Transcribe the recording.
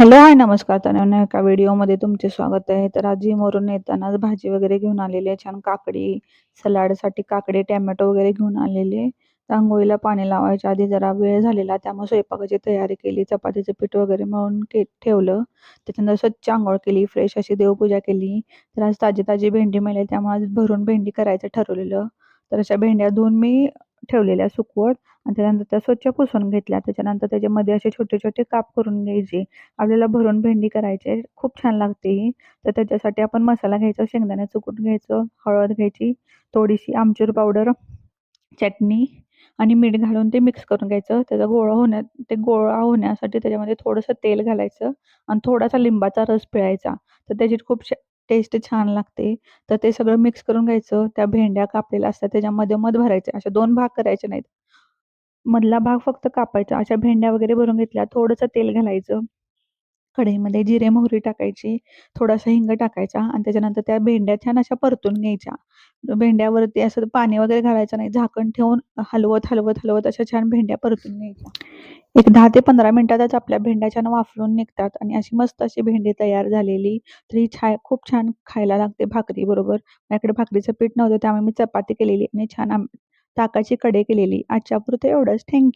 Hello, हाय, नमस्कार. तर एका व्हिडिओमध्ये तुमचे स्वागत आहे. तर आज जिमवरून येतानाच भाजी वगैरे घेऊन आलेली आहे. छान काकडी, सलाडसाठी काकडी, टोमॅटो वगैरे घेऊन आलेले. तर अंघोळीला पाणी लावायच्या आधी जरा वेळ झालेला, त्यामुळे स्वयंपाकाची तयारी केली. चपातीचं पीठ वगैरे मळून ठेवलं. त्याच्यानंतर स्वच्छ अंघोळ केली, फ्रेश अशी देवपूजा केली. तर आज ताजी-ताजी भेंडी मिळाली, त्यामुळे आज भरून भेंडी करायचं ठरवलेलं. तर अशा भेंड्या धुवून मी ठेवलेल्या सुकवत आणि त्यानंतर त्या स्वच्छ पुसून घेतल्या. त्याच्यानंतर त्याच्यामध्ये असे छोटे-छोटे काप करून घ्यायचे. आपल्याला भरून भेंडी करायची आहे. खूप छान लागते ही. तर त्याच्यासाठी आपण मसाला घ्यायचा, शेंगदाण्याचं कूट घ्यायचं, हळद घ्यायची, थोडीशी आमचूर पावडर, चटणी आणि मीठ घालून ते मिक्स करून घ्यायचं. त्याचा गोळा होण्यासाठी त्याच्यामध्ये थोडंसं तेल घालायचं आणि थोडासा लिंबाचा रस पिळायचा. तर त्याची खूप टेस्ट छान लागते. तर ते सगळं मिक्स करून घ्यायचं. त्या भेंड्या कापलेल्या असतात त्याच्यामध्ये मध भरायचे. असे 2 भाग करायचे नाहीत. मधला भाग फक्त कापायचा. अशा भेंड्या वगैरे भरून घेतल्या. थोडंसं तेल घालायचं. कढईमध्ये जिरे, मोहरी टाकायची, थोडासा हिंग टाकायचा आणि त्याच्यानंतर त्या भेंड्या छान अशा परतून घ्यायच्या. भेंड्यावरती असं पाणी वगैरे घालायचं नाही. झाकण ठेवून हलवत अशा छान भेंड्या परतून घ्यायच्या. एक 10 ते 15 मिनिटातच आपल्या भेंड्या छान वाफलून निघतात आणि अशी मस्त अशी भेंडी तयार झालेली. तर ही खूप छान खायला लागते भाकरीबरोबर. माझ्याकडे भाकरीचं पीठ नव्हतं, त्यामुळे मी चपाती केलेली आणि छान ताकाची कढई केलेली. आजच्यापुरतं एवढंच. थँक